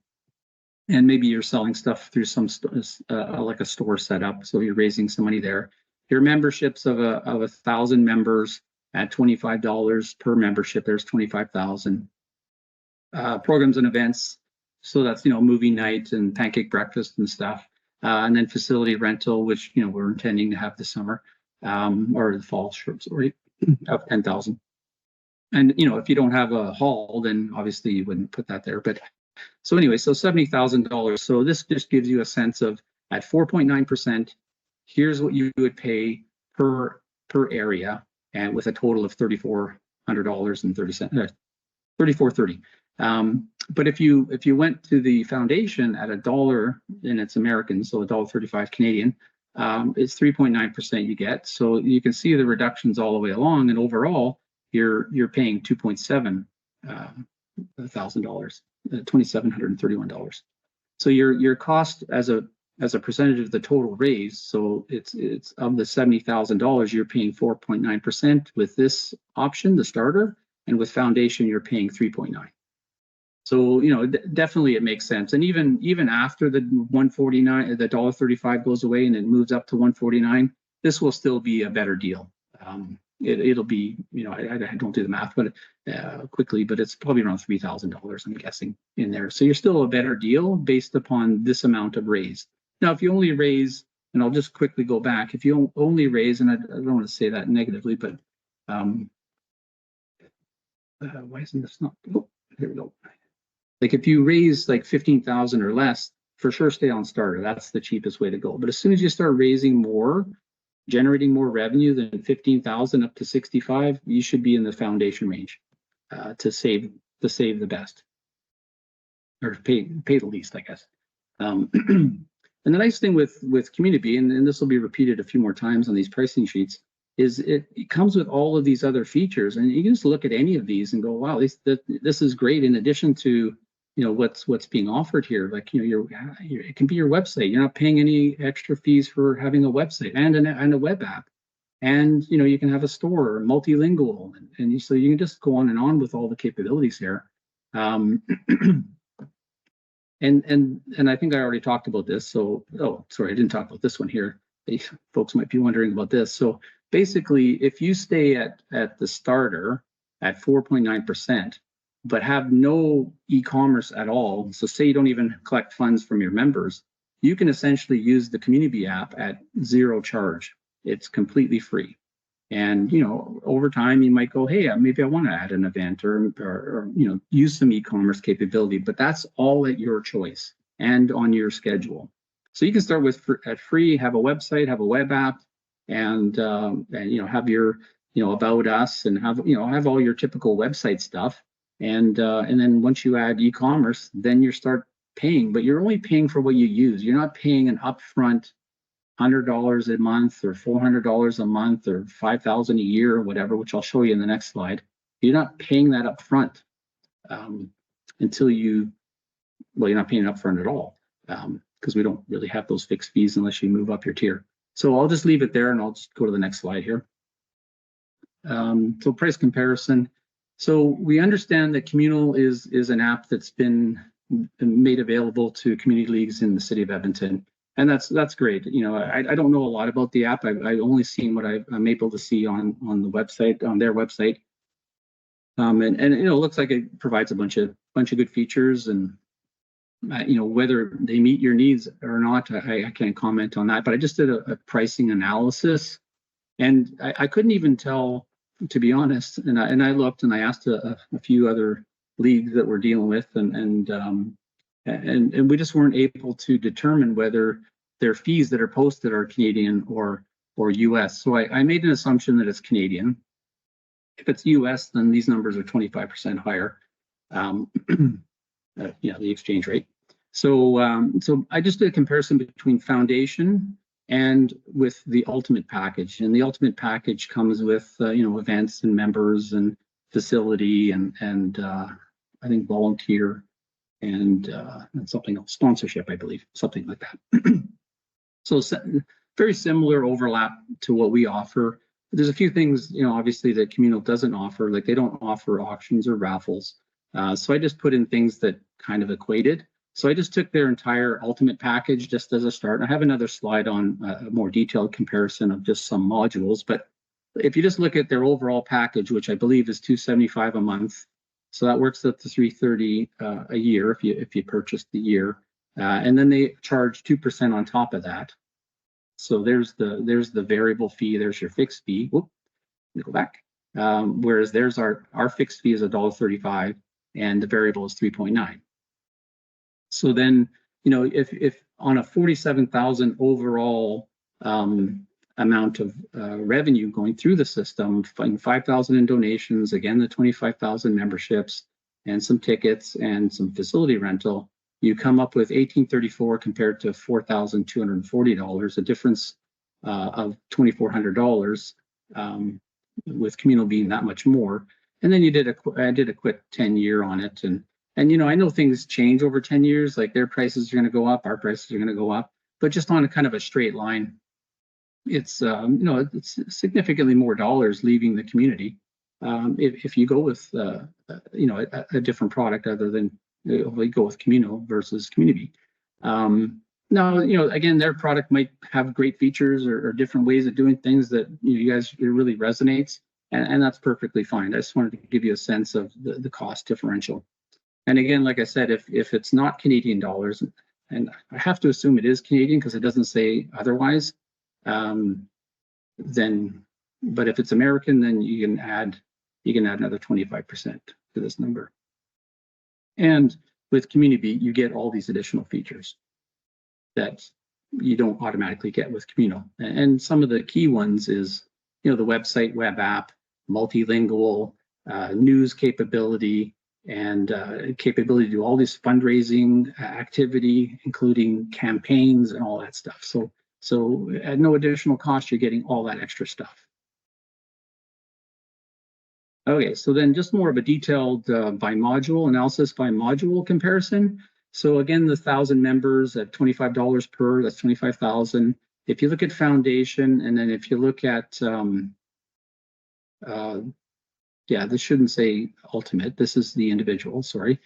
and maybe you're selling stuff through some like a store setup, so you're raising some money there. Your memberships of 1,000 members at $25 per membership, there's 25,000. Programs and events, so that's movie night and pancake breakfast and stuff, and then facility rental, which we're intending to have this summer or the fall, sorry, of 10,000. And if you don't have a hall, then obviously you wouldn't put that there. But so anyway, so $70,000. So this just gives you a sense of at 4.9%, here's what you would pay per area, and with a total of $3,400.30, $34.30. But if you went to the foundation at $1, and it's American, so $1.35 Canadian, it's 3.9% you get. So you can see the reductions all the way along, and overall, you're paying $2.7 thousand, $2,731. So your cost as a percentage of the total raise, so it's of the $70,000, you're paying 4.9% with this option, the starter, and with foundation you're paying 3.9. So definitely it makes sense. And even after the $149, the $1.35 goes away and it moves up to $149, this will still be a better deal. It'll be, I don't do the math, but quickly, but it's probably around $3,000, I'm guessing, in there. So you're still a better deal based upon this amount of raise. Now, if you only raise, and I'll just quickly go back, if you only raise, and I don't want to say that negatively, but why isn't this not? Oh, here we go. Like if you raise like 15,000 or less, for sure stay on starter. That's the cheapest way to go. But as soon as you start raising more, generating more revenue than 15,000 up to 65, you should be in the foundation range to save the best, or pay the least, I guess. And the nice thing with CommuniBee, and this will be repeated a few more times on these pricing sheets, is it comes with all of these other features, and you can just look at any of these and go, wow, this is great. In addition to what's being offered here. Like, it can be your website. You're not paying any extra fees for having a website and a web app. And, you can have a store, multilingual, and so you can just go on and on with all the capabilities here. And I think I already talked about this. So, oh, sorry, I didn't talk about this one here. Folks might be wondering about this. So basically, if you stay at the starter at 4.9%, but have no e-commerce at all, so say you don't even collect funds from your members, you can essentially use the CommuniBee app at zero charge. It's completely free. And, over time you might go, hey, maybe I want to add an event or use some e-commerce capability, but that's all at your choice and on your schedule. So you can start with at free, have a website, have a web app, and have your, about us, and have all your typical website stuff. And then once you add e-commerce, then you start paying, but you're only paying for what you use. You're not paying an upfront $100 a month or $400 a month or $5,000 a year or whatever, which I'll show you in the next slide. You're not paying that up front until you're not paying up front at all, because we don't really have those fixed fees unless you move up your tier. So I'll just leave it there and I'll just go to the next slide here. So price comparison. So we understand that Communal is an app that's been made available to community leagues in the city of Edmonton. And that's great. I don't know a lot about the app. I've only seen what I'm able to see on the website, on their website. And it looks like it provides a bunch of good features, and whether they meet your needs or not, I can't comment on that. But I just did a pricing analysis, and I couldn't even tell, to be honest. And I looked and I asked a few other leagues that we're dealing with, and we just weren't able to determine whether their fees that are posted are Canadian or US. So I made an assumption that it's Canadian. If it's US, then these numbers are 25% higher, the exchange rate. So I just did a comparison between Foundation and with the Ultimate package. And the Ultimate package comes with events and members and facility and I think volunteer and something else, sponsorship, I believe, something like that. So very similar overlap to what we offer. There's a few things, obviously that Communal doesn't offer, like they don't offer auctions or raffles. So I just put in things that kind of equated. So I just took their entire Ultimate package just as a start. And I have another slide on a more detailed comparison of just some modules. But if you just look at their overall package, which I believe is $275 a month, so that works up to $330 a year if you purchase the year, and then they charge 2% on top of that. So there's the variable fee. There's your fixed fee. Whoop, let me go back. Whereas there's our fixed fee is $1.35 and the variable is 3.9. So then if on a 47,000 overall amount of revenue going through the system, 5,000 in donations, again the 25,000 memberships and some tickets and some facility rental, you come up with $1,834 compared to $4,240, a difference of $2,400, with Communal being that much more. And then I did a quick 10-year on it, and I know things change over 10 years, like their prices are going to go up, our prices are going to go up, but just on a kind of a straight line, it's it's significantly more dollars leaving the community if you go with a different product other than we go with Communal versus CommuniBee. Now, again, their product might have great features or different ways of doing things that you guys, it really resonates, and that's perfectly fine. I just wanted to give you a sense of the cost differential. And again, like I said, if it's not Canadian dollars, and I have to assume it is Canadian because it doesn't say otherwise, then, but if it's American, then you can add another 25% to this number. And with CommuniBee, you get all these additional features that you don't automatically get with Communal. And some of the key ones is, the website, web app, multilingual, news capability, and capability to do all this fundraising activity, including campaigns and all that stuff. So at no additional cost, you're getting all that extra stuff. Okay, so then just more of a detailed by module analysis by module comparison. So again, the 1,000 members at $25 per, that's 25,000. If you look at foundation, and then if you look at, yeah, this shouldn't say ultimate. This is the individual. Sorry.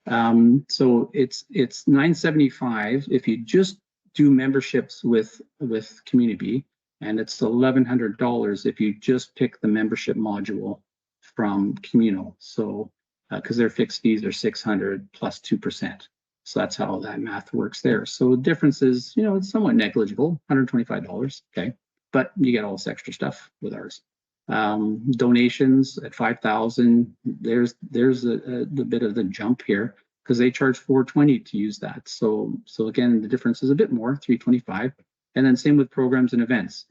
So it's $975 if you just do memberships with CommuniBee, and it's $1,100 if you just pick the membership module from Communal. So because their fixed fees are $600 plus 2%. So that's how that math works there. So the difference is, you know, it's somewhat negligible, $125. Okay, but you get all this extra stuff with ours. Donations at 5,000. There's the bit of the jump here because they charge $420 to use that. So again, the difference is a bit more, $325. And then same with programs and events.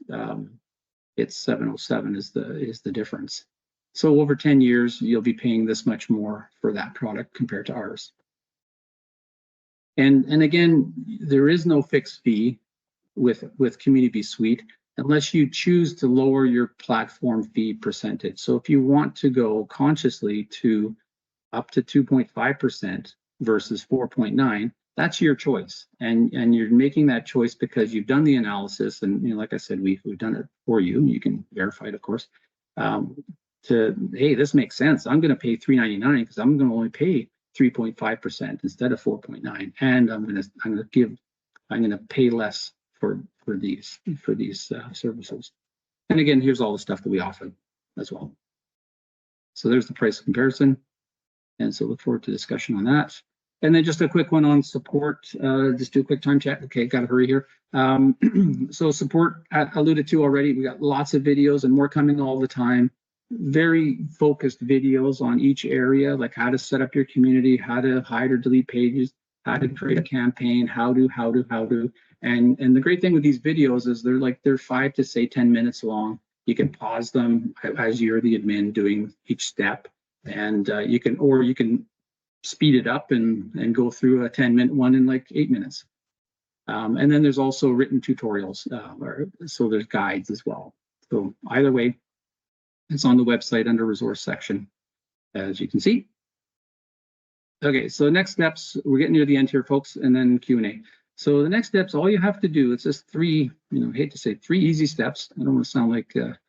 It's $707 is the difference. So over 10 years, you'll be paying this much more for that product compared to ours. And again, there is no fixed fee with CommuniBee Suite unless you choose to lower your platform fee percentage. So if you want to go consciously to up to 2.5% versus 4.9, that's your choice. And you're making that choice because you've done the analysis, and you know, like I said, we've done it for you. You can verify it, of course. Hey, this makes sense. I'm going to pay $399 because I'm going to only pay 3.5% instead of 4.9, and I'm going to pay less for these services. And again, here's all the stuff that we offer as well. So there's the price comparison, and so look forward to discussion on that. And then just a quick one on support. Just do a quick time check. Okay, got to hurry here. So support, I alluded to already. We got lots of videos and more coming all the time. Very focused videos on each area, like how to set up your community, how to hide or delete pages, how to create a campaign, how to. And the great thing with these videos is they're 5 to say 10 minutes long. You can pause them as you're the admin doing each step, and you can speed it up and go through a 10-minute one in like 8 minutes. And then there's also written tutorials, so there's guides as well. So either way, it's on the website under resource section, as you can see. Okay, so next steps, we're getting near the end here, folks, and then Q&A. So the next steps, all you have to do, it's just three, I hate to say 3 easy steps. I don't want to sound like a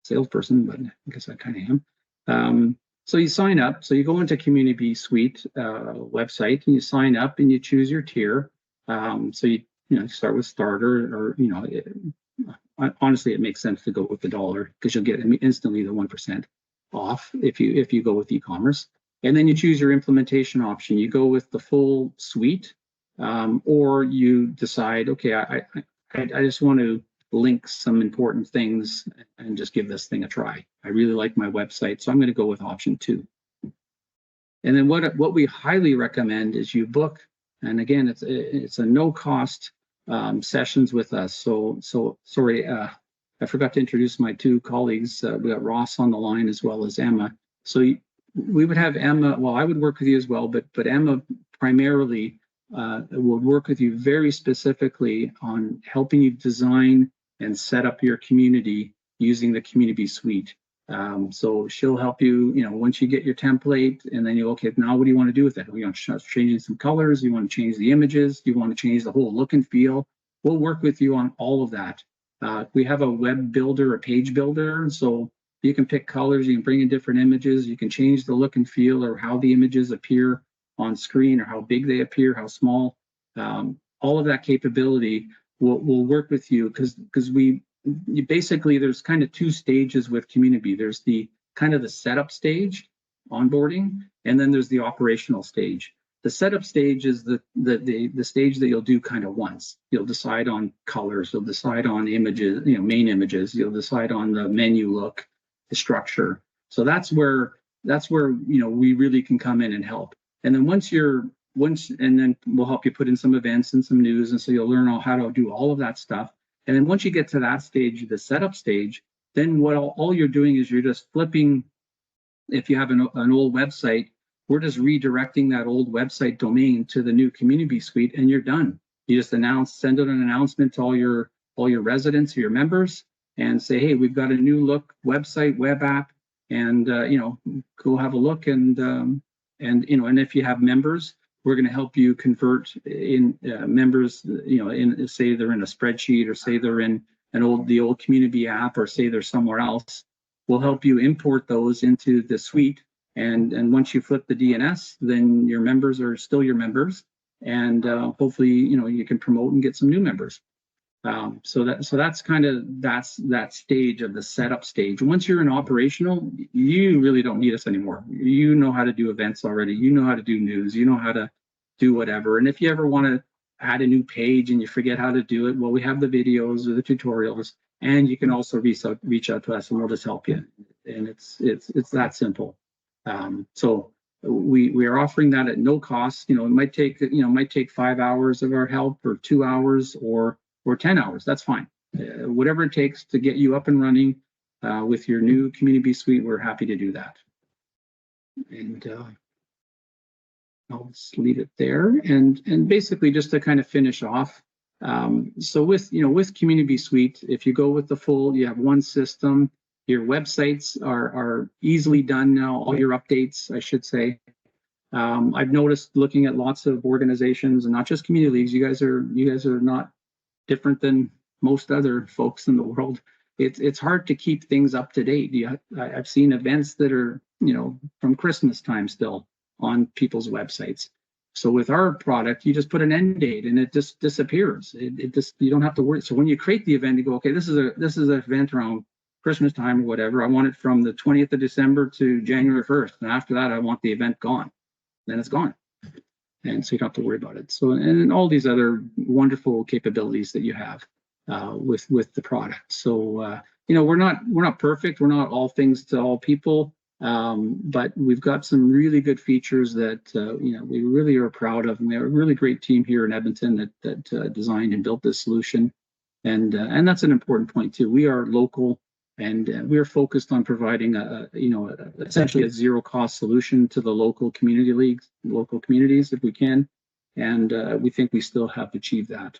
salesperson, but I guess I kind of am. So you sign up. So you go into CommuniBee Suite website and you sign up and you choose your tier. So you start with starter, or honestly, it makes sense to go with the $1 because you'll get instantly the 1% off if you go with e-commerce. And then you choose your implementation option. You go with the full suite, or you decide, okay, I just want to link some important things and just give this thing a try. I really like my website, so I'm going to go with option 2. And then what we highly recommend is you book, and again, it's a no cost sessions with us. So sorry, I forgot to introduce my 2 colleagues. We got Ross on the line as well as Emma. So we would have Emma. Well, I would work with you as well, but Emma primarily will work with you very specifically on helping you design and set up your community using the CommuniBee Suite. So she'll help you, once you get your template, and then okay, now what do you want to do with it? You want to start changing some colors? You want to change the images? You want to change the whole look and feel? We'll work with you on all of that. We have a web builder, a page builder, so you can pick colors, you can bring in different images, you can change the look and feel or how the images appear on screen or how big they appear, how small. All of that capability will work with you because basically there's kind of 2 stages with CommuniBee. There's the kind of the setup stage, onboarding, and then there's the operational stage. The setup stage is the stage that you'll do kind of once. You'll decide on colors, you'll decide on images, main images, you'll decide on the menu look, the structure. So that's where we really can come in and help. And then and then we'll help you put in some events and some news, and so you'll learn how to do all of that stuff. And then once you get to that stage, the setup stage, then what all you're doing is you're just flipping. If you have an old website, we're just redirecting that old website domain to the new CommuniBee Suite, and you're done. You just send out an announcement to all your residents or your members, and say, hey, we've got a new look website, web app, and go have a look, and if you have members, we're going to help you convert in members, in, say they're in a spreadsheet, or say they're in the old CommuniBee app, or say they're somewhere else. We'll help you import those into the suite, and once you flip the DNS, then your members are still your members, and hopefully you can promote and get some new members. So that's kind of that stage of the setup stage. Once you're in operational, you really don't need us anymore. You know how to do events already. You know how to do news. You know how to do whatever. And if you ever want to add a new page and you forget how to do it, well, we have the videos or the tutorials, and you can also reach out to us, and we'll just help you. And it's that simple. So we are offering that at no cost. It might take 5 hours of our help, or 2 hours, or 10 hours. That's fine. Whatever it takes to get you up and running with your new CommuniBee Suite, we're happy to do that. And I'll just leave it there. And basically, just to kind of finish off, so with CommuniBee Suite, if you go with the full, you have one system. Your websites are easily done now. All your updates, I should say. I've noticed, looking at lots of organizations, and not just community leagues, you guys are not different than most other folks in the world. It's hard to keep things up to date. I've seen events that are from Christmas time still on people's websites. So with our product, you just put an end date and it just disappears. It just, you don't have to worry. So when you create the event, you go, okay, this is an event around Christmas time or whatever. I want it from the 20th of December to January 1st, and after that, I want the event gone. Then it's gone. And so you don't have to worry about it. So, and all these other wonderful capabilities that you have with the product. So we're not perfect. We're not all things to all people, but we've got some really good features that we really are proud of. And we have a really great team here in Edmonton that designed and built this solution. And that's an important point too. We are local, and we are focused on providing essentially a zero-cost solution to the local community leagues, local communities, if we can. And we think we still have achieved that.